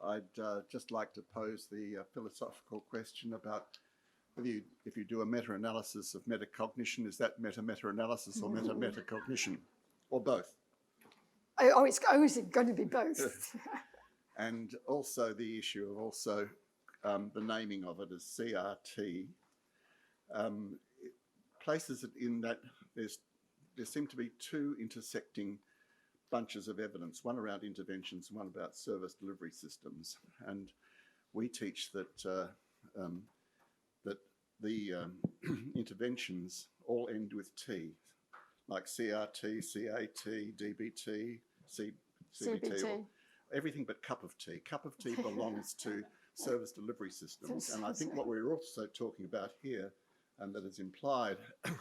I'd just like to pose the philosophical question about whether if you do a meta-analysis of metacognition, is that meta-analysis or metacognition, or both? Oh, it's always going to be both. And also the issue of also the naming of it as CRT places it in that there seem to be two intersecting bunches of evidence, one around interventions and one about service delivery systems. And we teach that that the interventions all end with T, like CRT, CAT, DBT, CBT, everything but cup of tea. Cup of tea belongs to service delivery systems. And I think what we're also talking about here, and that is implied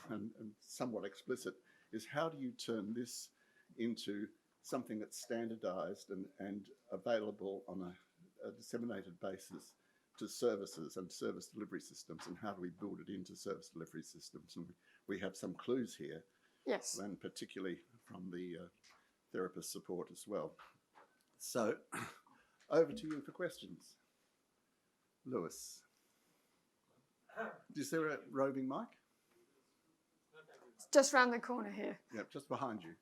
and somewhat explicit, is how do you turn this into something that's standardized and available on a disseminated basis to services and service delivery systems, and how do we build it into service delivery systems? And we have some clues here, yes, and particularly from the therapist support as well. So over to you for questions. Lewis. Is there a roving mic? It's just round the corner here. Yeah, just behind you.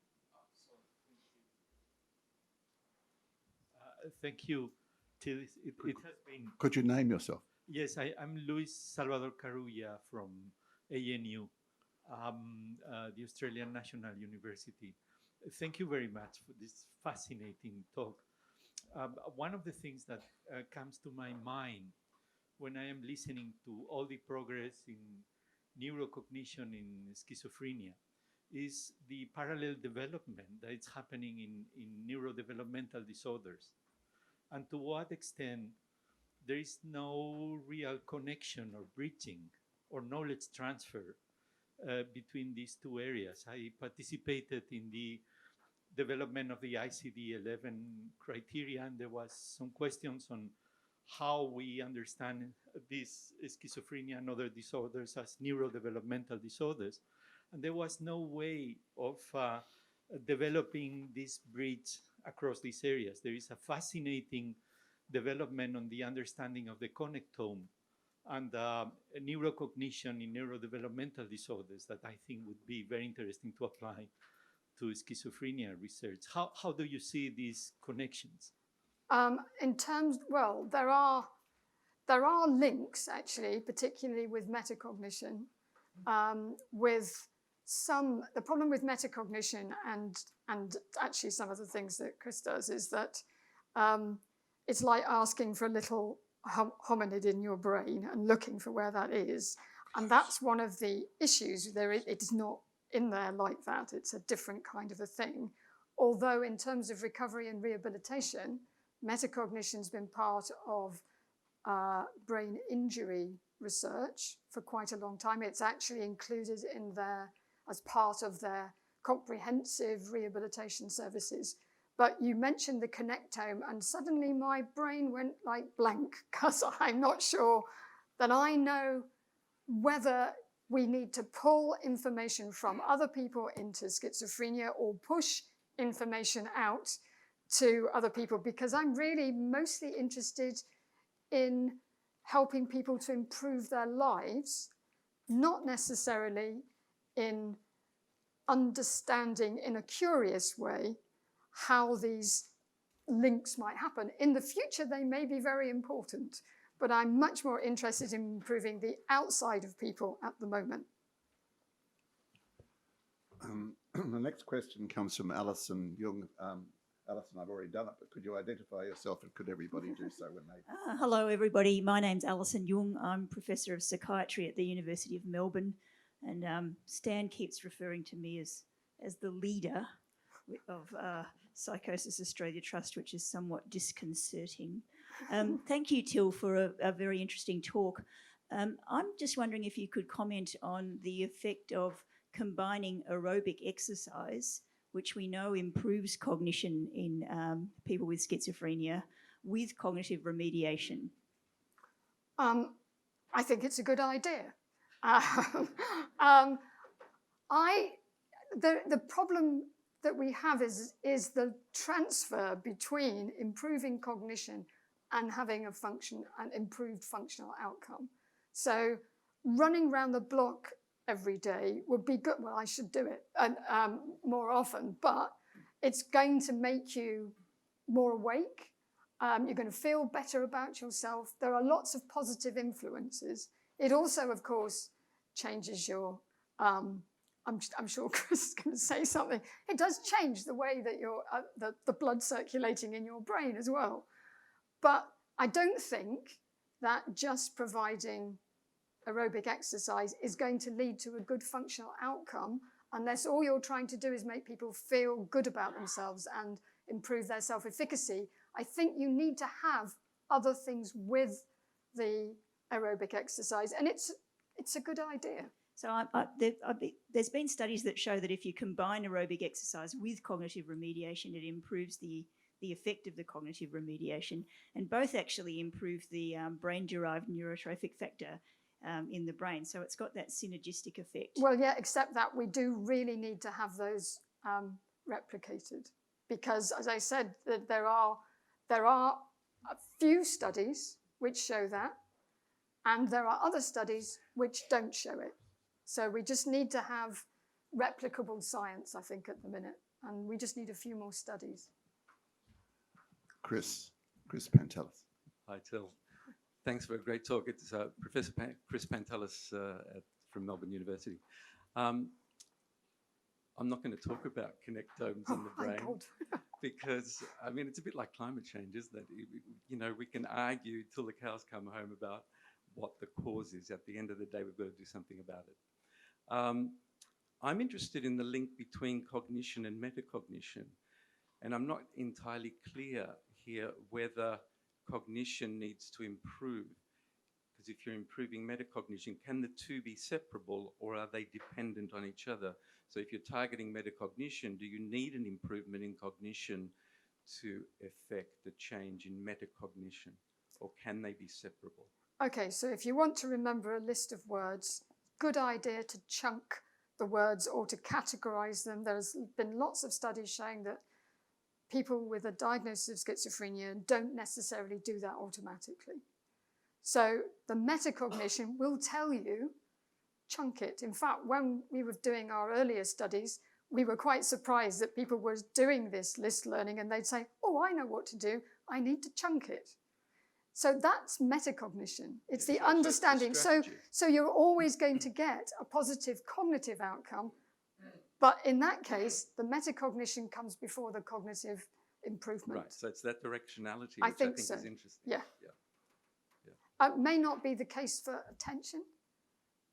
Thank you. It has been... Could you name yourself? Yes, I'm Luis Salvador Carulla from ANU, the Australian National University. Thank you very much for this fascinating talk. One of the things that comes to my mind when I am listening to all the progress in neurocognition in schizophrenia is the parallel development that is happening in neurodevelopmental disorders, and to what extent there is no real connection or bridging or knowledge transfer between these two areas. I participated in the development of the ICD-11 criteria, and there was some questions on how we understand this schizophrenia and other disorders as neurodevelopmental disorders. And there was no way of developing this bridge across these areas. There is a fascinating development on the understanding of the connectome and neurocognition in neurodevelopmental disorders that I think would be very interesting to apply to schizophrenia research. How do you see these connections? In terms, well, there are links actually, particularly with metacognition, with the problem with metacognition and actually some of the things that Chris does is that it's like asking for a little hominid in your brain and looking for where that is. And that's one of the issues. It is not in there like that. It's a different kind of a thing. Although in terms of recovery and rehabilitation, metacognition's been part of brain injury research for quite a long time. It's actually included in there as part of their comprehensive rehabilitation services. But you mentioned the connectome, and suddenly my brain went like blank because I'm not sure that I know whether we need to pull information from other people into schizophrenia or push information out to other people, because I'm really mostly interested in helping people to improve their lives, not necessarily in understanding in a curious way how these links might happen. In the future, they may be very important, but I'm much more interested in improving the outside of people at the moment. The next question comes from Alison Jung. Alison, I've already done it, but could you identify yourself, and could everybody do so when they... Hello, everybody. My name's Alison Jung. I'm Professor of Psychiatry at the University of Melbourne, and Stan keeps referring to me as the leader of Psychosis Australia Trust, which is somewhat disconcerting. Thank you, Til, for a very interesting talk. I'm just wondering if you could comment on the effect of combining aerobic exercise, which we know improves cognition in people with schizophrenia, with cognitive remediation. I think it's a good idea. The problem that we have is the transfer between improving cognition and having an improved functional outcome. So running around the block every day would be good. Well, I should do it more often, but it's going to make you more awake. You're going to feel better about yourself. There are lots of positive influences. It also, of course, changes your, I'm sure Chris is going to say something. It does change the way that the blood circulating in your brain as well. But I don't think that just providing aerobic exercise is going to lead to a good functional outcome unless all you're trying to do is make people feel good about themselves and improve their self-efficacy. I think you need to have other things with the aerobic exercise, and it's a good idea. So there's been studies that show that if you combine aerobic exercise with cognitive remediation, it improves the effect of the cognitive remediation, and both actually improve the brain-derived neurotrophic factor in the brain. So it's got that synergistic effect. Well, yeah, except that we do really need to have those replicated, because, as I said, that there are a few studies which show that, and there are other studies which don't show it. So we just need to have replicable science, I think, at the minute, and we just need a few more studies. Chris Pantelis. Hi, Til. Thanks for a great talk. It's Professor Chris Pantelis from Melbourne University. I'm not going to talk about connectomes in the brain because, I mean, it's a bit like climate change, isn't it? You know, we can argue till the cows come home about what the cause is. At the end of the day, we've got to do something about it. I'm interested in the link between cognition and metacognition, and I'm not entirely clear here whether cognition needs to improve, because if you're improving metacognition, can the two be separable, or are they dependent on each other? So if you're targeting metacognition, do you need an improvement in cognition to affect the change in metacognition, or can they be separable? Okay, so if you want to remember a list of words, good idea to chunk the words or to categorize them. There's been lots of studies showing that people with a diagnosis of schizophrenia don't necessarily do that automatically. So the metacognition will tell you, chunk it. In fact, when we were doing our earlier studies, we were quite surprised that people were doing this list learning and they'd say, oh, I know what to do. I need to chunk it. So that's metacognition. It's the understanding. So you're always going to get a positive cognitive outcome. But in that case, the metacognition comes before the cognitive improvement. Right, so it's that directionality, which I think is so. interesting. Yeah. It may not be the case for attention,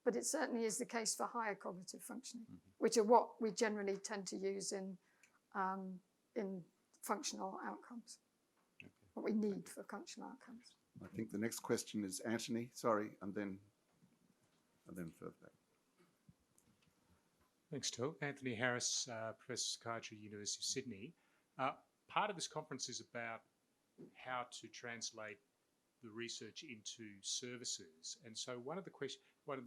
but it certainly is the case for higher cognitive functioning, which are what we generally tend to use in functional outcomes, what we need for functional outcomes. I think the next question is Anthony, sorry, and then further back. Thanks, Til. Anthony Harris, Professor of Psychiatry, University of Sydney. Part of this conference is about how to translate the research into services. And so one of the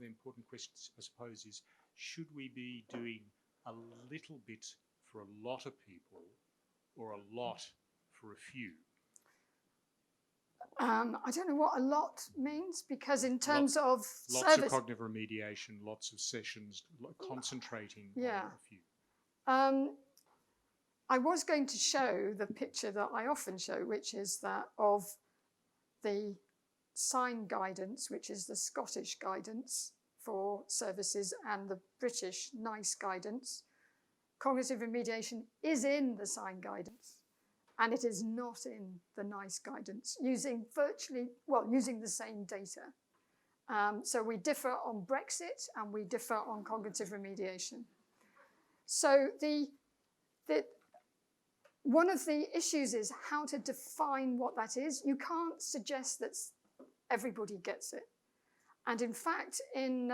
important questions, I suppose, is should we be doing a little bit for a lot of people or a lot for a few? I don't know what a lot means, because in terms of lots service, of cognitive remediation, lots of sessions, concentrating on a few. I was going to show the picture that I often show, which is that of the sign guidance, which is the Scottish guidance for services, and the British NICE guidance. Cognitive remediation is in the sign guidance, and it is not in the NICE guidance, using the same data. So we differ on Brexit and we differ on cognitive remediation. So one of the issues is how to define what that is. You can't suggest that everybody gets it. And in fact, in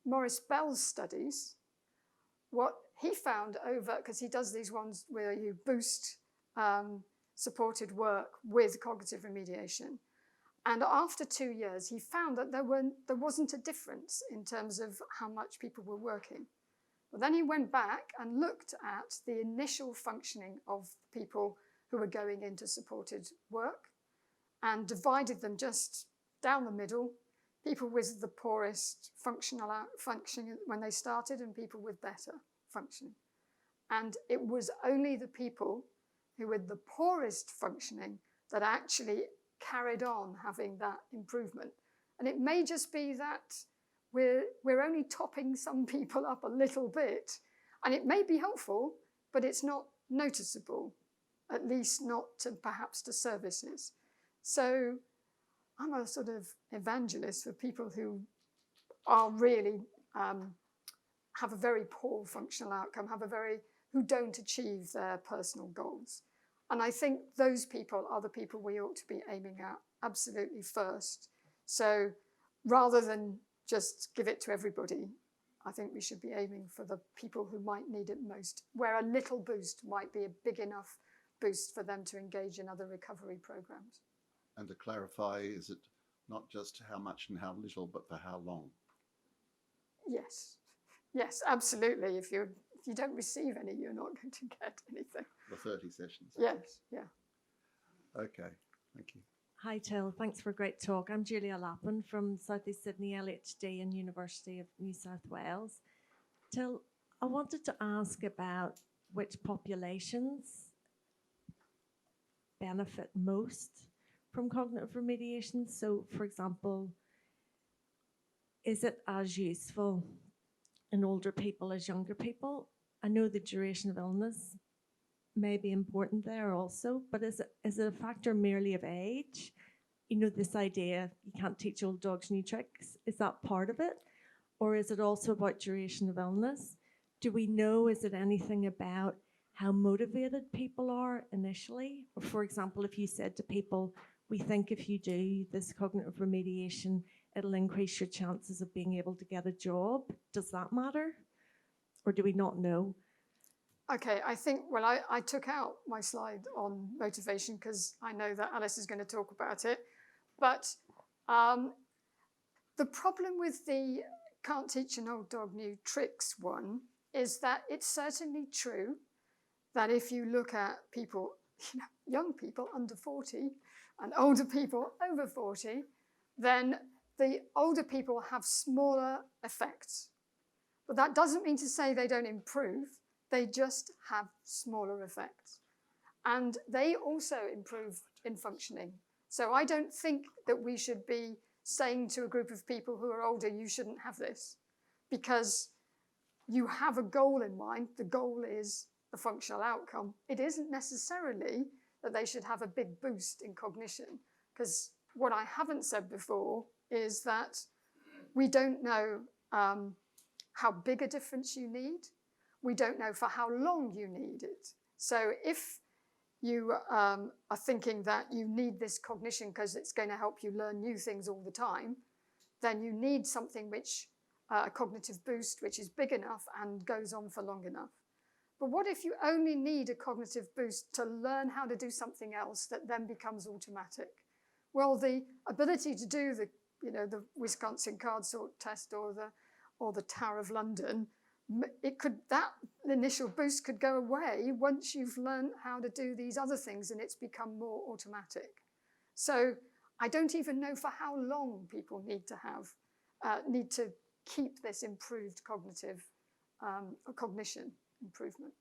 Maurice Bell's studies, what he found because he does these ones where you boost supported work with cognitive remediation. And after 2 years, he found that there wasn't a difference in terms of how much people were working. But then he went back and looked at the initial functioning of people who were going into supported work. and divided them just down the middle, people with the poorest functioning when they started and people with better functioning. And it was only the people who were the poorest functioning that actually carried on having that improvement. And it may just be that we're only topping some people up a little bit, and it may be helpful, but it's not noticeable, at least not to perhaps to services. So I'm a sort of evangelist for people who are really have a very poor functional outcome, who don't achieve their personal goals. And I think those people are the people we ought to be aiming at absolutely first. So rather than just give it to everybody, I think we should be aiming for the people who might need it most, where a little boost might be a big enough boost for them to engage in other recovery programs. And to clarify, is it not just how much and how little, but for how long? Yes, yes, absolutely. If you don't receive any, you're not going to get anything. The 30 sessions? Yes, yeah. Okay, thank you. Hi Til, thanks for a great talk. I'm Julia Lappin from South East Sydney LHD and University of New South Wales. Til, I wanted to ask about which populations benefit most from cognitive remediation. So, for example, is it as useful in older people as younger people? I know the duration of illness may be important there also, but is it a factor merely of age? You know, this idea, you can't teach old dogs new tricks, is that part of it? Or is it also about duration of illness? Do we know, is it anything about how motivated people are initially? Or for example, if you said to people, we think if you do this cognitive remediation, it'll increase your chances of being able to get a job. Does that matter? Or do we not know? Okay, I think, well, I took out my slide on motivation because I know that Alice is going to talk about it. But the problem with the can't teach an old dog new tricks one is that it's certainly true that if you look at people, young people under 40 and older people over 40, then the older people have smaller effects. But that doesn't mean to say they don't improve. They just have smaller effects. And they also improve in functioning. So I don't think that we should be saying to a group of people who are older, you shouldn't have this, because you have a goal in mind. The goal is the functional outcome. It isn't necessarily that they should have a big boost in cognition, because what I haven't said before is that we don't know how big a difference you need. We don't know for how long you need it. So if you are thinking that you need this cognition because it's going to help you learn new things all the time, then you need something which, a cognitive boost, which is big enough and goes on for long enough. But what if you only need a cognitive boost to learn how to do something else that then becomes automatic? Well, the ability to do the Wisconsin card sort test or the Tower of London, that initial boost could go away once you've learned how to do these other things and it's become more automatic. So I don't even know for how long people need to keep this improved cognition improvement.